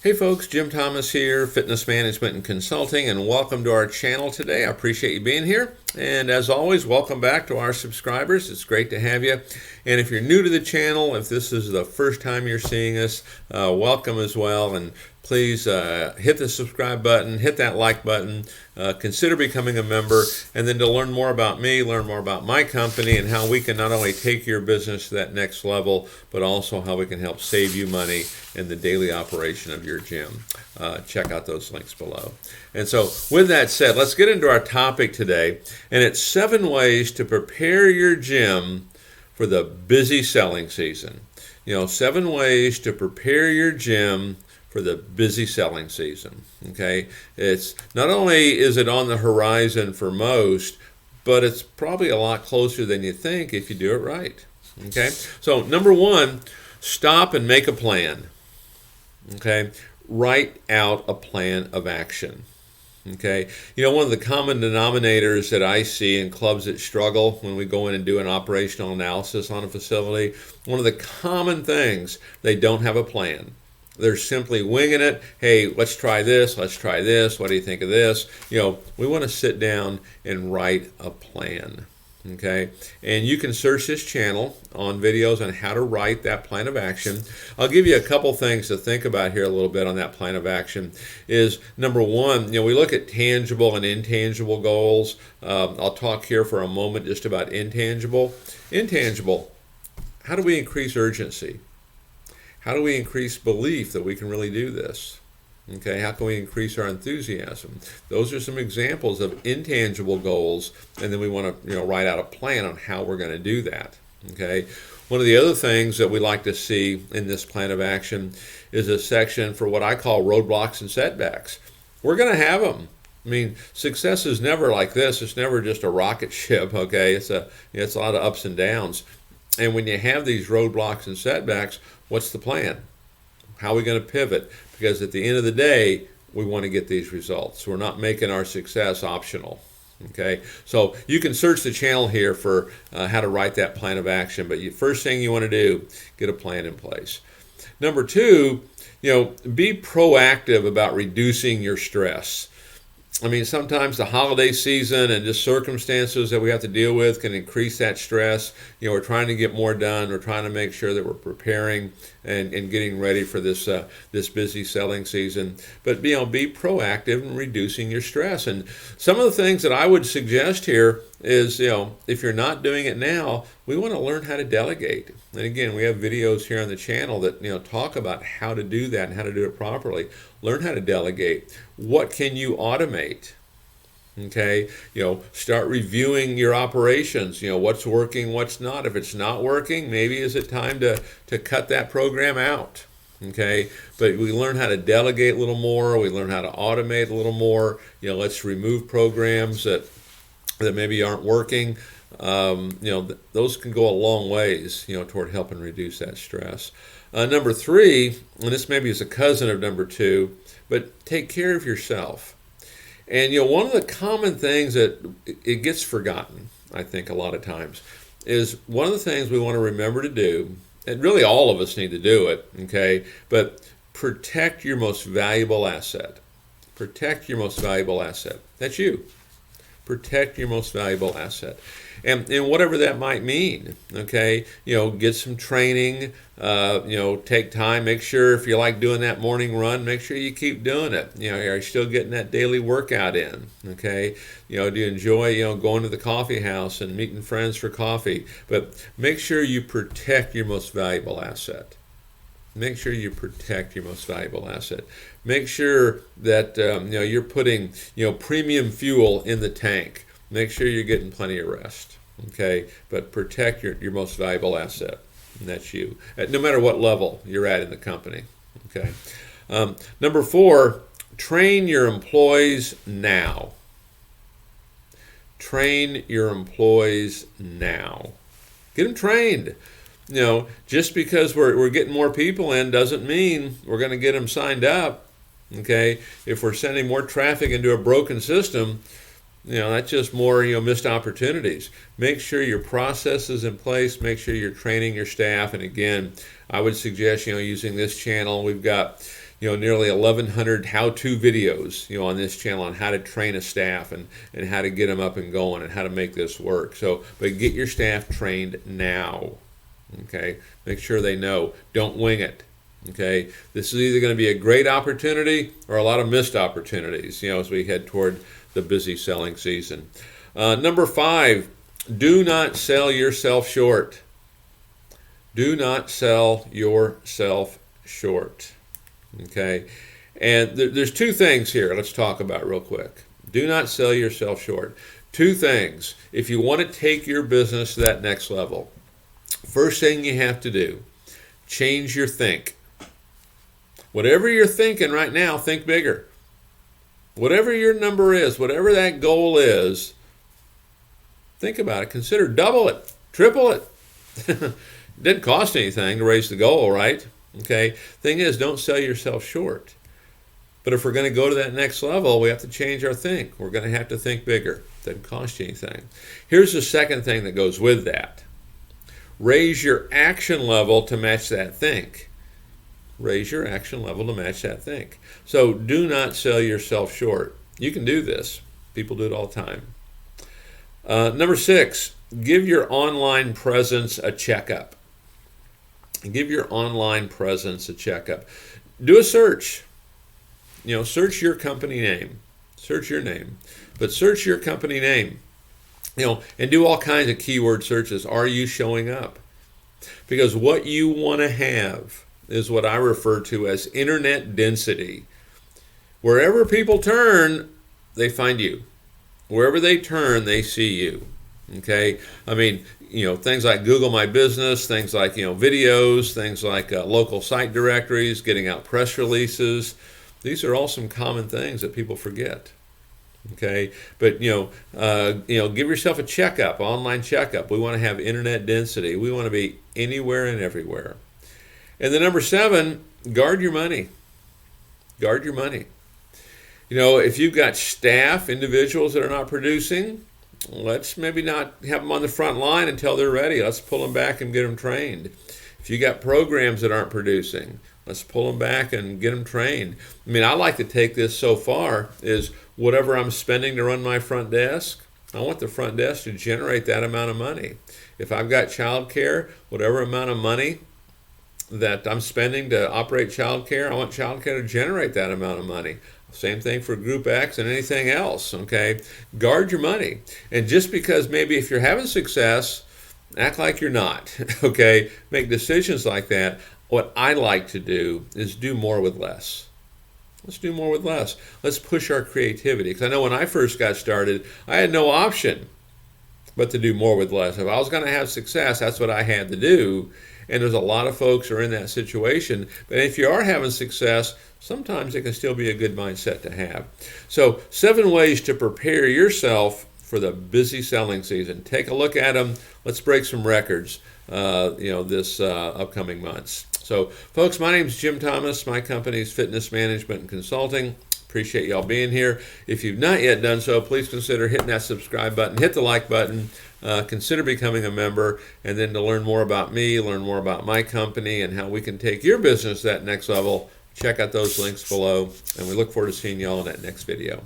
Hey folks, Jim Thomas here, Fitness Management and Consulting, and welcome to our channel today. I appreciate you being here. And as always, welcome back to our subscribers. It's great to have you. And if you're new to the channel, if this is the first time you're seeing us, welcome as well. And please hit the subscribe button, hit that like button, consider becoming a member, and then to learn more about me, learn more about my company, and how we can not only take your business to that next level, but also how we can help save you money in the daily operation of your gym. Check out those links below. And so with that said, let's get into our topic today, and it's 7 ways to prepare your gym for the busy selling season. 7 ways to prepare your gym for the busy selling season. Okay, it's not only is it on the horizon for most, but it's probably a lot closer than you think if you do it right. Okay, so number 1, stop and make a plan. Okay, write out a plan of action. Okay, one of the common denominators that I see in clubs that struggle when we go in and do an operational analysis on a facility, one of the common things, they don't have a plan. They're simply winging it. Hey, let's try this. Let's try this. What do you think of this? We want to sit down and write a plan. Okay, and you can search this channel on videos on how to write that plan of action. I'll give you a couple things to think about here a little bit on that plan of action. Is number 1, we look at tangible and intangible goals. I'll talk here for a moment just about intangible. Intangible, how do we increase urgency? How do we increase belief that we can really do this? Okay, how can we increase our enthusiasm? Those are some examples of intangible goals, and then we want to write out a plan on how we're going to do that. Okay, one of the other things that we like to see in this plan of action is a section for what I call roadblocks and setbacks. We're going to have them. I mean, success is never like this. It's never just a rocket ship. Okay, it's a lot of ups and downs. And when you have these roadblocks and setbacks, what's the plan? How are we going to pivot? Because at the end of the day, we want to get these results. We're not making our success optional. Okay, so you can search the channel here for how to write that plan of action. But first thing you want to do, get a plan in place. Number 2, be proactive about reducing your stress. I mean, sometimes the holiday season and just circumstances that we have to deal with can increase that stress. We're trying to get more done. We're trying to make sure that we're preparing and getting ready for this busy selling season. But be proactive in reducing your stress. And some of the things that I would suggest here is, if you're not doing it now, we want to learn how to delegate. And again, we have videos here on the channel that talk about how to do that and how to do it properly. Learn how to delegate. What can you automate? Okay, start reviewing your operations. What's working, what's not. If it's not working, maybe is it time to cut that program out? Okay, but we learn how to delegate a little more. We learn how to automate a little more. Let's remove programs that maybe aren't working. Those can go a long ways, toward helping reduce that stress. Number 3, and this maybe is a cousin of number 2, but take care of yourself. And one of the common things that it gets forgotten, I think a lot of times, is one of the things we want to remember to do, and really all of us need to do it, okay, but protect your most valuable asset. Protect your most valuable asset. That's you. Protect your most valuable asset. And whatever that might mean, okay, get some training, take time, make sure if you like doing that morning run, make sure you keep doing it. Are you still getting that daily workout in, okay? Do you enjoy, going to the coffee house and meeting friends for coffee? But make sure you protect your most valuable asset. Make sure you protect your most valuable asset. Make sure that you're putting premium fuel in the tank. Make sure you're getting plenty of rest. Okay, but protect your most valuable asset, and that's you. No matter what level you're at in the company. Okay. Number 4, train your employees now. Train your employees now. Get them trained. Just because we're getting more people in doesn't mean we're going to get them signed up. Okay, if we're sending more traffic into a broken system, that's just more, missed opportunities. Make sure your process is in place. Make sure you're training your staff. And again, I would suggest, using this channel. We've got, nearly 1,100 how-to videos, on this channel on how to train a staff and how to get them up and going and how to make this work. So, but get your staff trained now. Okay, make sure they know. Don't wing it. Okay, this is either going to be a great opportunity or a lot of missed opportunities, as we head toward the busy selling season. Number 5, do not sell yourself short. Do not sell yourself short. Okay, and there's 2 things here let's talk about real quick. Do not sell yourself short. 2 things if you want to take your business to that next level. First thing you have to do, change your think. Whatever you're thinking right now, think bigger. Whatever your number is, whatever that goal is, think about it. Consider double it, triple it. It didn't cost anything to raise the goal, right? Okay. Thing is, don't sell yourself short. But if we're going to go to that next level, we have to change our think. We're going to have to think bigger. It doesn't cost you anything. Here's the second thing that goes with that. Raise your action level to match that think. Raise your action level to match that think. So do not sell yourself short. You can do this. People do it all the time. Number 6, give your online presence a checkup. Give your online presence a checkup. Do a search. Search your company name. Search your name. But search your company name. And do all kinds of keyword searches. Are you showing up? Because what you want to have is what I refer to as internet density. Wherever people turn, they find you. Wherever they turn, they see you. Okay? I mean, things like Google My Business, things like, videos, things like local site directories, getting out press releases. These are all some common things that people forget. Okay, but give yourself a checkup, online checkup. We want to have internet density. We want to be anywhere and everywhere. And then number 7, guard your money. Guard your money. If you've got staff, individuals that are not producing, let's maybe not have them on the front line until they're ready. Let's pull them back and get them trained. If you got programs that aren't producing, let's pull them back and get them trained. I mean, I like to take this so far is whatever I'm spending to run my front desk, I want the front desk to generate that amount of money. If I've got childcare, whatever amount of money that I'm spending to operate childcare, I want childcare to generate that amount of money. Same thing for Group X and anything else, okay? Guard your money. And just because maybe if you're having success, act like you're not, okay? Make decisions like that. What I like to do is do more with less. Let's do more with less. Let's push our creativity. Because I know when I first got started, I had no option but to do more with less. If I was going to have success, that's what I had to do. And there's a lot of folks who are in that situation. But if you are having success, sometimes it can still be a good mindset to have. So 7 ways to prepare yourself for the busy selling season. Take a look at them. Let's break some records, this upcoming months. So, folks, my name is Jim Thomas. My company is Fitness Management and Consulting. Appreciate y'all being here. If you've not yet done so, please consider hitting that subscribe button, hit the like button, consider becoming a member, and then to learn more about me, learn more about my company, and how we can take your business to that next level, check out those links below, and we look forward to seeing y'all in that next video.